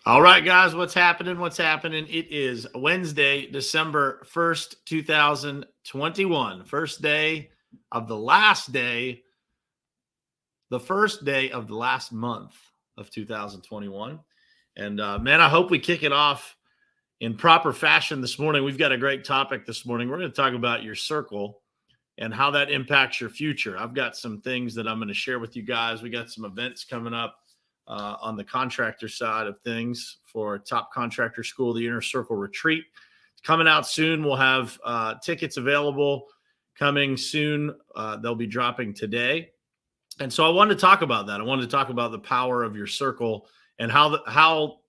All right, guys, what's happening? What's happening? It is Wednesday, December 1st, 2021. First day of the last day, the first day of the last month of 2021. And man, I hope we kick it off in proper fashion this morning. We've got a great topic this morning. We're going to talk about your circle and how that impacts your future. I've got some things that I'm going to share with you guys. We got some events coming up on the contractor side of things for Top Contractor School, the Inner Circle Retreat. It's coming out soon. We'll have tickets available coming soon. They'll be dropping today. And so I wanted to talk about that. I wanted to talk about the power of your circle and how the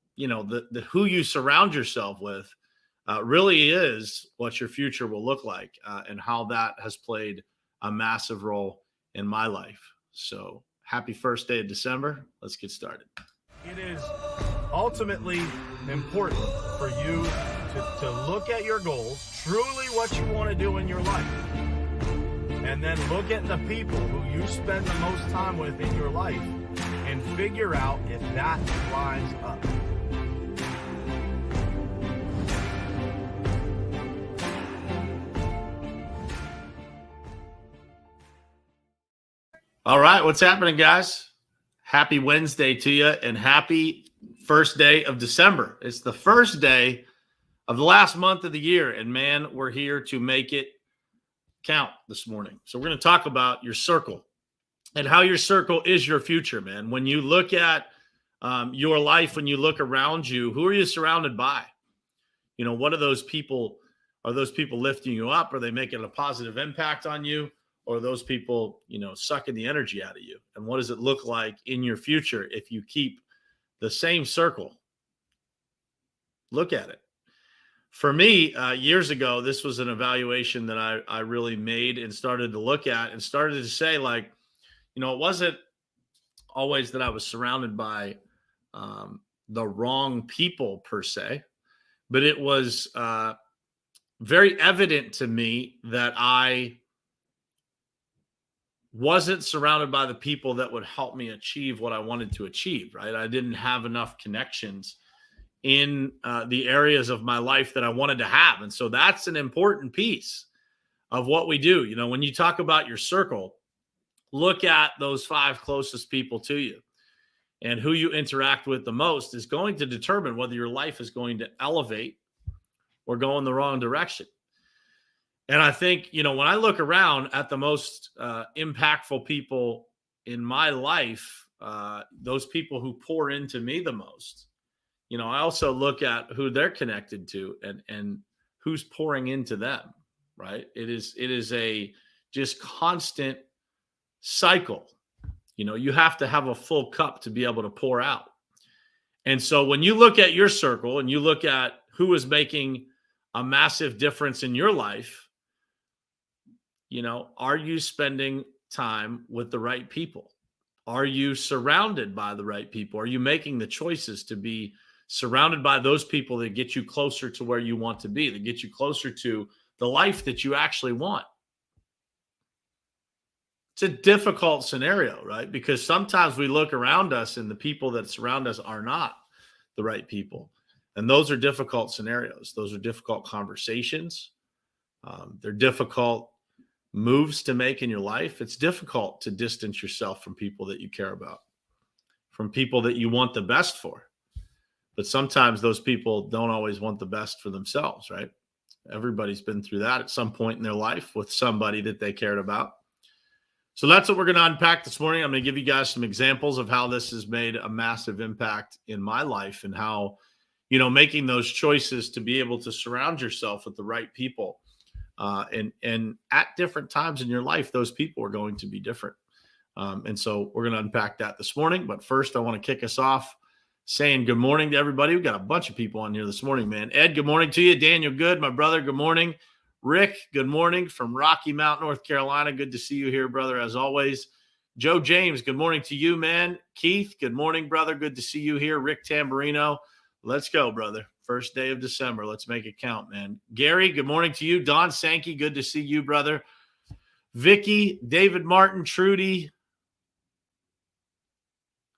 who you surround yourself with really is what your future will look like, and how that has played a massive role in my life. So happy first day of December. Let's get started. It is ultimately important for you to look at your goals, truly what you want to do in your life, and then look at the people who you spend the most time with in your life and figure out if that lines up. All right, what's happening, guys? Happy Wednesday to you and happy first day of December. It's the first day of the last month of the year, and man, we're here to make it count this morning. So we're going to talk about your circle and how your circle is your future, man. When you look at your life, when you look around you, who are you surrounded by? You know, what are those people? Are those people lifting you up? Are they making a positive impact on you? Or are those people, sucking the energy out of you? And what does it look like in your future if you keep the same circle? Look at it. For me, years ago, this was an evaluation that I really made and started to look at and started to say, like, it wasn't always that I was surrounded by the wrong people per se, but it was very evident to me that I wasn't surrounded by the people that would help me achieve what I wanted to achieve, right? I didn't have enough connections in the areas of my life that I wanted to have. And so that's an important piece of what we do. When you talk about your circle, look at those 5 closest people to you, and who you interact with the most is going to determine whether your life is going to elevate or go in the wrong direction. And I think, when I look around at the most impactful people in my life, those people who pour into me the most, I also look at who they're connected to and who's pouring into them, right? It is a just constant cycle. You have to have a full cup to be able to pour out. And so when you look at your circle and you look at who is making a massive difference in your life, are you spending time with the right people? Are you surrounded by the right people? Are you making the choices to be surrounded by those people that get you closer to where you want to be, that get you closer to the life that you actually want? It's a difficult scenario, right? Because sometimes we look around us and the people that surround us are not the right people. And those are difficult scenarios. Those are difficult conversations. They're difficult moves to make in your life. It's difficult to distance yourself from people that you care about, from people that you want the best for. But sometimes those people don't always want the best for themselves, right? Everybody's been through that at some point in their life with somebody that they cared about. So that's what we're going to unpack this morning. I'm going to give you guys some examples of how this has made a massive impact in my life, and how, making those choices to be able to surround yourself with the right people. And at different times in your life, those people are going to be different. And so we're going to unpack that this morning. But first, I want to kick us off saying good morning to everybody. We've got a bunch of people on here this morning, man. Ed, good morning to you. Daniel, good. My brother, good morning. Rick, good morning from Rocky Mount, North Carolina. Good to see you here, brother, as always. Joe James, good morning to you, man. Keith, good morning, brother. Good to see you here. Rick Tamburino, let's go, brother. First day of December. Let's make it count, man. Gary, good morning to you. Don Sankey, good to see you, brother. Vicky, David Martin, Trudy,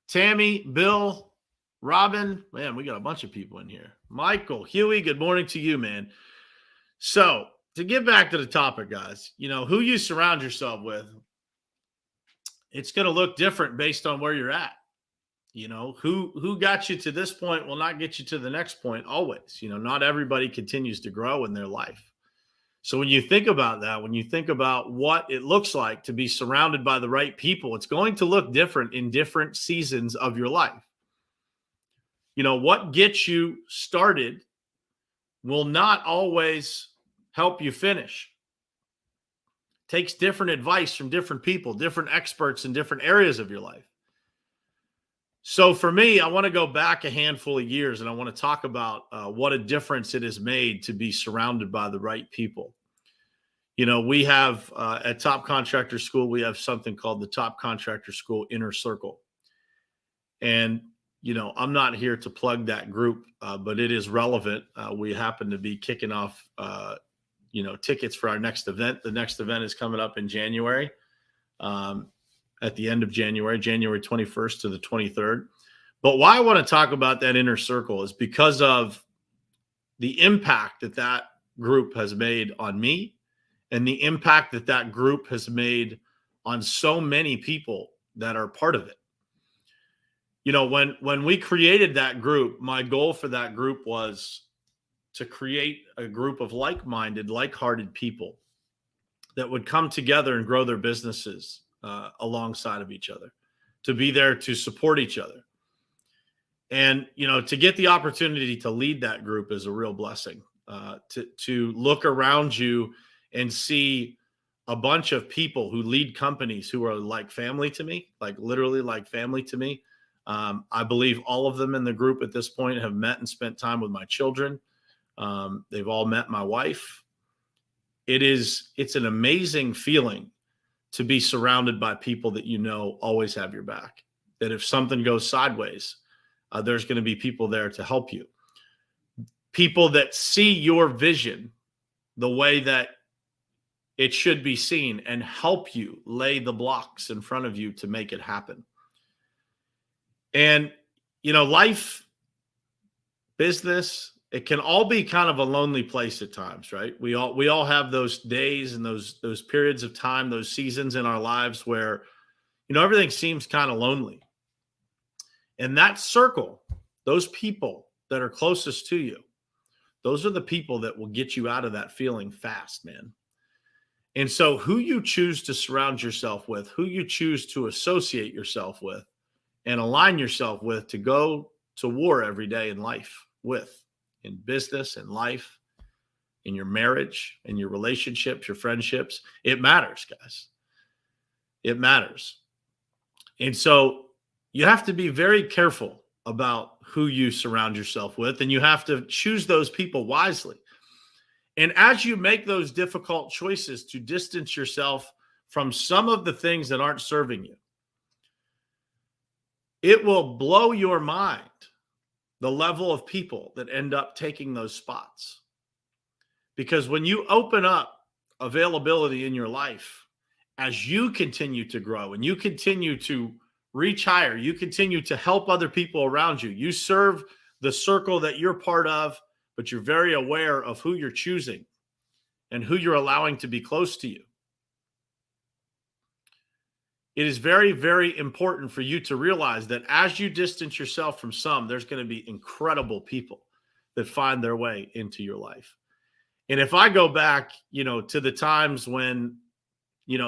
Tammy, Bill, Robin, man, we got a bunch of people in here. Michael, Huey, good morning to you, man. So to get back to the topic, guys, who you surround yourself with, it's going to look different based on where you're at. Who got you to this point will not get you to the next point always. Not everybody continues to grow in their life. So when you think about that, when you think about what it looks like to be surrounded by the right people, it's going to look different in different seasons of your life. What gets you started will not always help you finish. Takes different advice from different people, different experts in different areas of your life. So for me, I want to go back a handful of years and I want to talk about what a difference it has made to be surrounded by the right people. We have at Top Contractor School, we have something called the Top Contractor School Inner Circle. And, I'm not here to plug that group, but it is relevant. We happen to be kicking off, tickets for our next event. The next event is coming up in January. At the end of January 21st to the 23rd. But why I want to talk about that inner circle is because of the impact that group has made on me and the impact that group has made on so many people that are part of it. When we created that group, my goal for that group was to create a group of like-minded, like-hearted people that would come together and grow their businesses alongside of each other, to be there to support each other. And, to get the opportunity to lead that group is a real blessing. To look around you and see a bunch of people who lead companies who are like family to me, like literally like family to me. I believe all of them in the group at this point have met and spent time with my children. They've all met my wife. It's an amazing feeling to be surrounded by people that always have your back, that if something goes sideways, there's going to be people there to help you. People that see your vision the way that it should be seen and help you lay the blocks in front of you to make it happen. And, life, business, it can all be kind of a lonely place at times, right? We all have those days and those periods of time, those seasons in our lives where, everything seems kind of lonely. And that circle, those people that are closest to you, those are the people that will get you out of that feeling fast, man. And so who you choose to surround yourself with, who you choose to associate yourself with and align yourself with to go to war every day in life with, in business, in life, in your marriage, in your relationships, your friendships. It matters, guys. It matters. And so you have to be very careful about who you surround yourself with, and you have to choose those people wisely. And as you make those difficult choices to distance yourself from some of the things that aren't serving you, it will blow your mind the level of people that end up taking those spots. Because when you open up availability in your life, as you continue to grow and you continue to reach higher, you continue to help other people around you, you serve the circle that you're part of, but you're very aware of who you're choosing and who you're allowing to be close to you. It is very, very important for you to realize that as you distance yourself from some, there's going to be incredible people that find their way into your life. And if I go back, to the times when,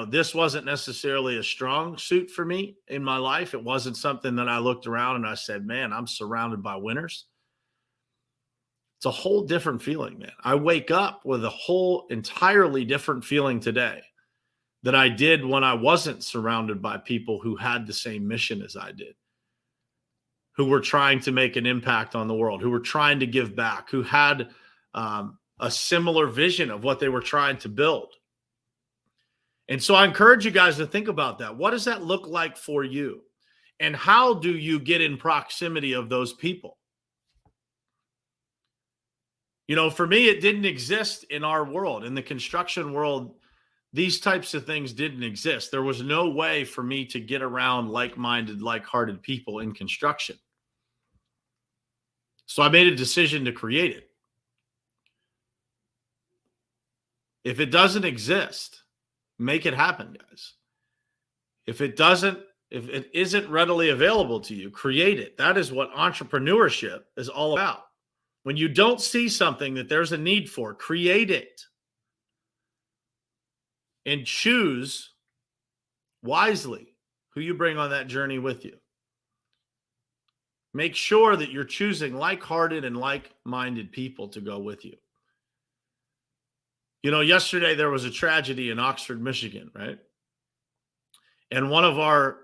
this wasn't necessarily a strong suit for me in my life, it wasn't something that I looked around and I said, man, I'm surrounded by winners. It's a whole different feeling, man. I wake up with a whole entirely different feeling today than I did when I wasn't surrounded by people who had the same mission as I did, who were trying to make an impact on the world, who were trying to give back, who had a similar vision of what they were trying to build. And so I encourage you guys to think about that. What does that look like for you? And how do you get in proximity of those people? For me, it didn't exist in our world. In the construction world, these types of things didn't exist. There was no way for me to get around like-minded, like-hearted people in construction. So I made a decision to create it. If it doesn't exist, make it happen, guys. If it isn't readily available to you, create it. That is what entrepreneurship is all about. When you don't see something that there's a need for, create it. And choose wisely who you bring on that journey with you. Make sure that you're choosing like-hearted and like-minded people to go with you. You know, yesterday there was a tragedy in Oxford, Michigan, right? And one of our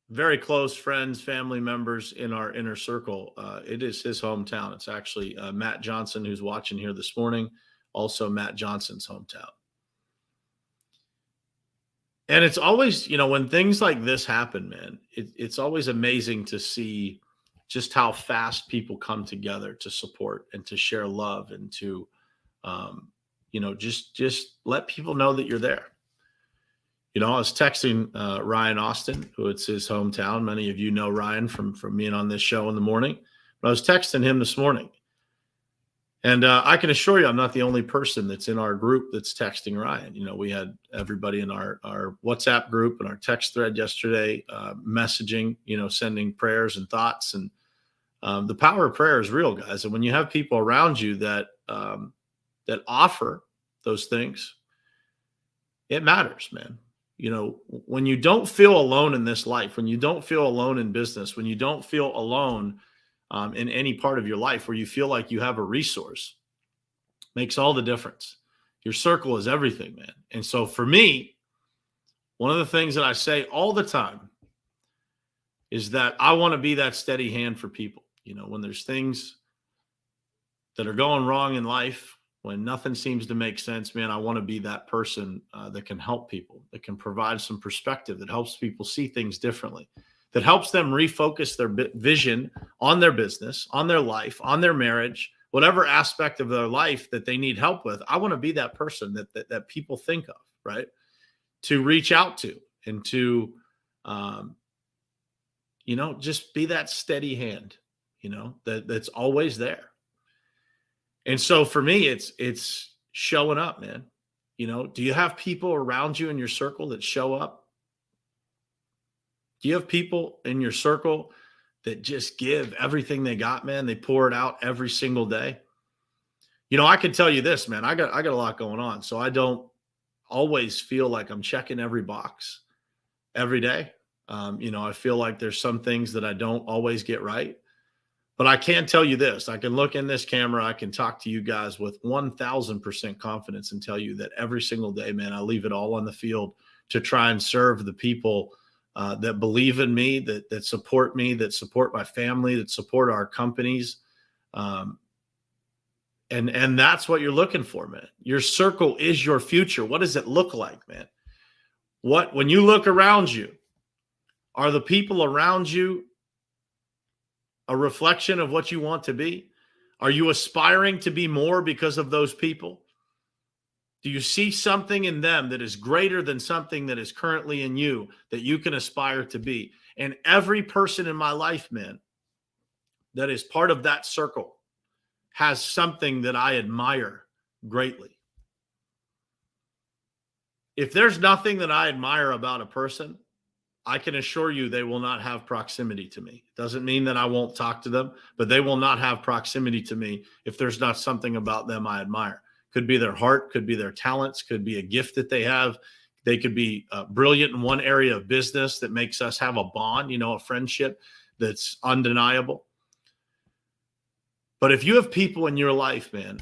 very close friends, family members in our inner circle, it is his hometown. It's actually Matt Johnson, who's watching here this morning, also Matt Johnson's hometown. And it's always, you know, when things like this happen, man, it's always amazing to see just how fast people come together to support and to share love and to, you know, just let people know that you're there. You know, I was texting Ryan Austin, who it's his hometown. Many of you know Ryan from being on this show in the morning. But I was texting him this morning. And I can assure you I'm not the only person that's in our group that's texting Ryan. You know, we had everybody in our WhatsApp group and our text thread yesterday messaging, you know, sending prayers and thoughts. And the power of prayer is real, guys. And when you have people around you that offer those things, it matters, man. You know, when you don't feel alone in this life, when you don't feel alone in business, when you don't feel alone in any part of your life where you feel like you have a resource, makes all the difference. Your circle is everything, man. And so for me, one of the things that I say all the time is that I want to be that steady hand for people. You know, when there's things that are going wrong in life, when nothing seems to make sense, man, I want to be that person that can help people, that can provide some perspective, that helps people see things differently, that helps them refocus their vision on their business, on their life, on their marriage, whatever aspect of their life that they need help with. I want to be that person that people think of, right? To reach out to and to, you know, just be that steady hand, you know, that's always there. And so for me, it's showing up, man. You know, do you have people around you in your circle that show up? Do you have people in your circle that just give everything they got, man? They pour it out every single day. You know, I can tell you this, man, I got a lot going on. So I don't always feel like I'm checking every box every day. You know, I feel like there's some things that I don't always get right. But I can tell you this, I can look in this camera, I can talk to you guys with 1,000% confidence and tell you that every single day, man, I leave it all on the field to try and serve the people that believe in me, that support me, that support my family, that support our companies. And that's what you're looking for, man. Your circle is your future. What does it look like, man? When you look around you, are the people around you a reflection of what you want to be? Are you aspiring to be more because of those people? Do you see something in them that is greater than something that is currently in you that you can aspire to be? And every person in my life, man, that is part of that circle has something that I admire greatly. If there's nothing that I admire about a person, I can assure you they will not have proximity to me. It doesn't mean that I won't talk to them, but they will not have proximity to me if there's not something about them I admire. Could be their heart, could be their talents, could be a gift that they have. They could be brilliant in one area of business that makes us have a bond, you know, a friendship that's undeniable. But if you have people in your life, man,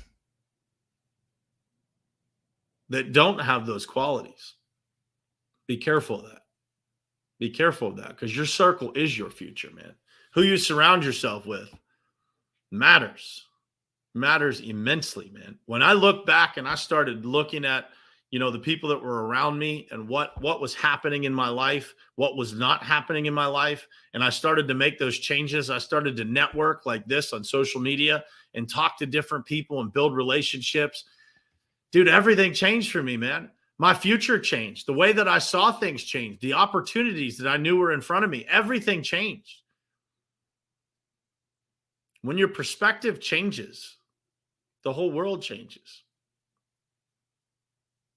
that don't have those qualities, be careful of that. Be careful of that, because your circle is your future, man. Who you surround yourself with matters immensely, man. When I look back and I started looking at, you know, the people that were around me and what was happening in my life, what was not happening in my life, and I started to make those changes. I started to network like this on social media and talk to different people and build relationships. Dude, everything changed for me, man. My future changed. The way that I saw things changed. The opportunities that I knew were in front of me, everything changed. When your perspective changes, the whole world changes.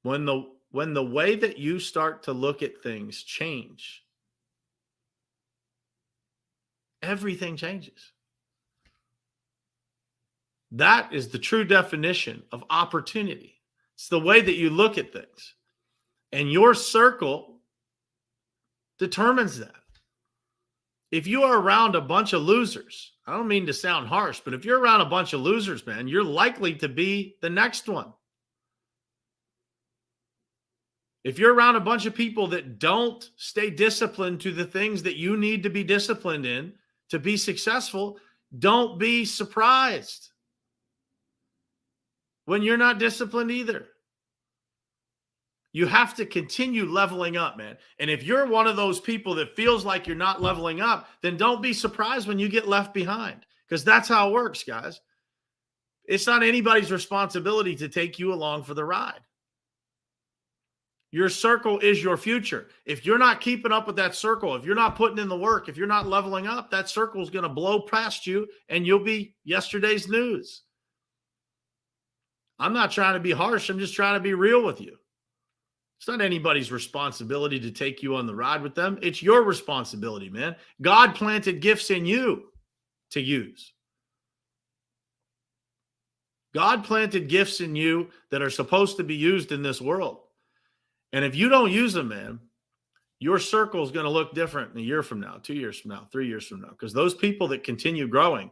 When the way that you start to look at things change, everything changes. That is the true definition of opportunity. It's the way that you look at things. And your circle determines that. If you are around a bunch of losers, I don't mean to sound harsh, but if you're around a bunch of losers, man, you're likely to be the next one. If you're around a bunch of people that don't stay disciplined to the things that you need to be disciplined in to be successful, don't be surprised when you're not disciplined either. You have to continue leveling up, man. And if you're one of those people that feels like you're not leveling up, then don't be surprised when you get left behind, because that's how it works, guys. It's not anybody's responsibility to take you along for the ride. Your circle is your future. If you're not keeping up with that circle, if you're not putting in the work, if you're not leveling up, that circle is going to blow past you and you'll be yesterday's news. I'm not trying to be harsh. I'm just trying to be real with you. It's not anybody's responsibility to take you on the ride with them. It's your responsibility, man. God planted gifts in you to use. God planted gifts in you that are supposed to be used in this world. And if you don't use them, man, your circle is going to look different in a year from now, 2 years from now, 3 years from now. Because those people that continue growing,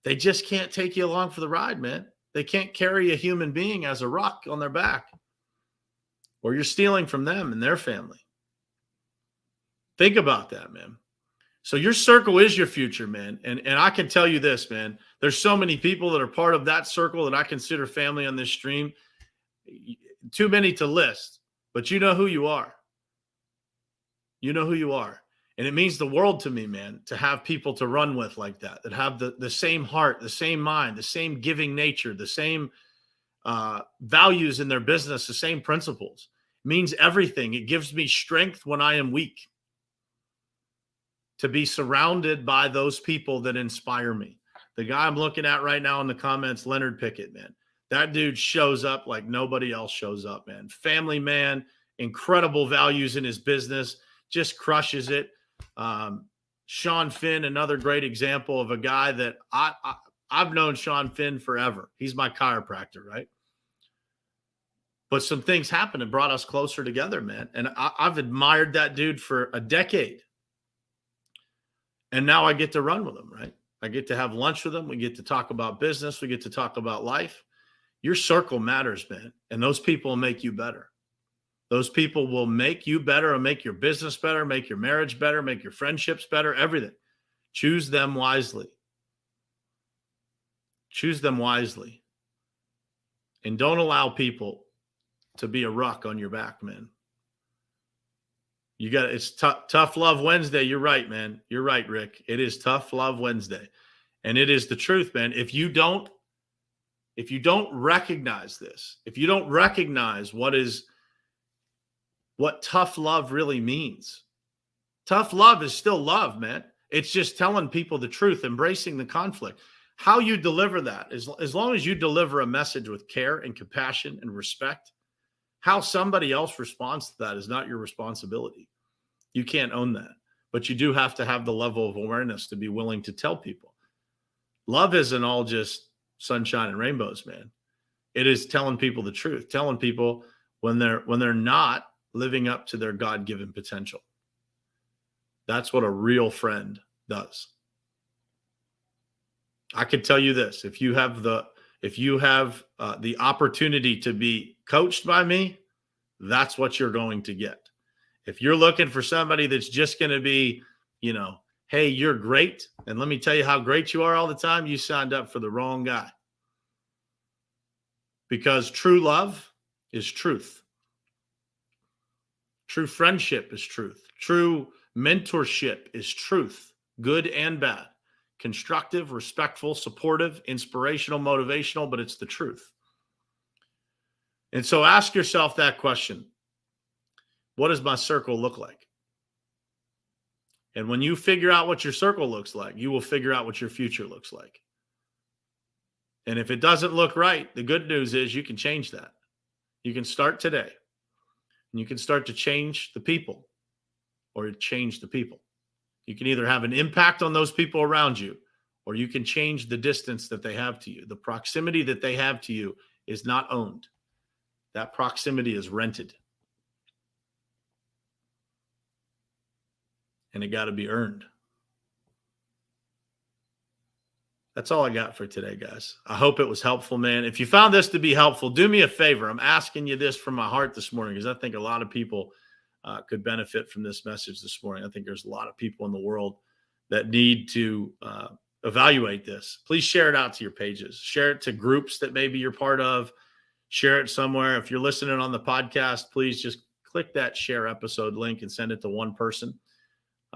they just can't take you along for the ride, man. They can't carry a human being as a rock on their back. Or you're stealing from them and their family. Think about that, man. So your circle is your future, man. And I can tell you this, man. There's so many people that are part of that circle that I consider family on this stream. Too many to list. But you know who you are. You know who you are. And it means the world to me, man, to have people to run with like that have the same heart, the same mind, the same giving nature, the same values in their business, the same principles. It means everything. It gives me strength when I am weak to be surrounded by those people that inspire me. The guy I'm looking at right now in the comments, Leonard Pickett, man. That dude shows up like nobody else shows up, man. Family man, incredible values in his business, just crushes it. Sean Finn, another great example of a guy that I've known Sean Finn forever. He's my chiropractor, right? But some things happened and brought us closer together, man. And I've admired that dude for a decade. And now I get to run with him, right? I get to have lunch with him. We get to talk about business. We get to talk about life. Your circle matters, man. And those people will make you better. Those people will make you better and make your business better, make your marriage better, make your friendships better, everything. Choose them wisely. Choose them wisely. And don't allow people to be a ruck on your back, man. It's tough love Wednesday. You're right, man. You're right, Rick. It is tough love Wednesday. And it is the truth, man. If you don't recognize this, if you don't recognize what tough love really means, tough love is still love, man. It's just telling people the truth, embracing the conflict. How you deliver that, as long as you deliver a message with care and compassion and respect, how somebody else responds to that is not your responsibility. You can't own that. But you do have to have the level of awareness to be willing to tell people. Love isn't all just sunshine and rainbows, man. It is telling people the truth, telling people when they're not living up to their God-given potential. That's what a real friend does. I can tell you this: if you have the opportunity to be coached by me, that's what you're going to get. If you're looking for somebody that's just going to be, hey, you're great, and let me tell you how great you are all the time, you signed up for the wrong guy. Because true love is truth. True friendship is truth. True mentorship is truth, good and bad. Constructive, respectful, supportive, inspirational, motivational, but it's the truth. And so ask yourself that question. What does my circle look like? And when you figure out what your circle looks like, you will figure out what your future looks like. And if it doesn't look right, the good news is you can change that. You can start today. And you can start to change the people or change the people. You can either have an impact on those people around you, or you can change the distance that they have to you. The proximity that they have to you is not owned. That proximity is rented. And it got to be earned. That's all I got for today, guys. I hope it was helpful, man. If you found this to be helpful, do me a favor. I'm asking you this from my heart this morning because I think a lot of people could benefit from this message this morning. I think there's a lot of people in the world that need to evaluate this. Please share it out to your pages. Share it to groups that maybe you're part of. Share it somewhere. If you're listening on the podcast, please just click that share episode link and send it to one person.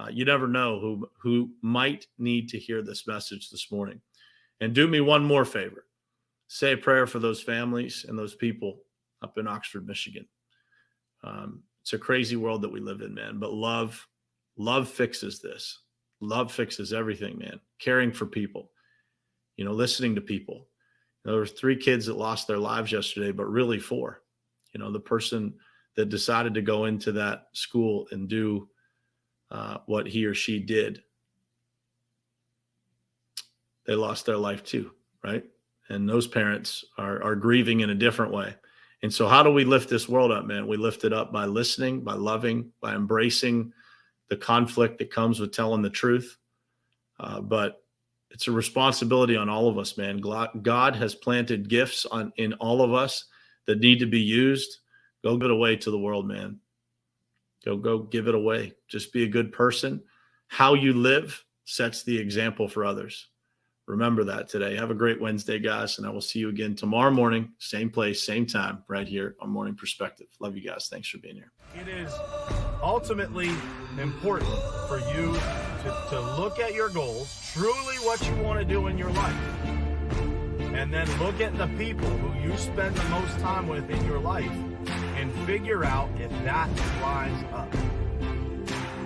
You never know who might need to hear this message this morning. And do me one more favor. Say a prayer for those families and those people up in Oxford, Michigan. It's a crazy world that we live in, man. But love fixes this. Love fixes everything, man. Caring for people, listening to people. There were 3 kids that lost their lives yesterday, but really 4. The person that decided to go into that school and do what he or she did, they lost their life too, right? And those parents are grieving in a different way. And so how do we lift this world up, man? We lift it up by listening, by loving, by embracing the conflict that comes with telling the truth. But it's a responsibility on all of us, man. God has planted gifts in all of us that need to be used. Go give it away to the world, man. Go give it away. Just be a good person. How you live sets the example for others. Remember that today. Have a great Wednesday, guys, and I will see you again tomorrow morning, same place, same time, right here on Morning Perspective. Love you guys. Thanks for being here. It is ultimately important for you to look at your goals, truly what you want to do in your life, and then look at the people who you spend the most time with in your life and figure out if that lines up.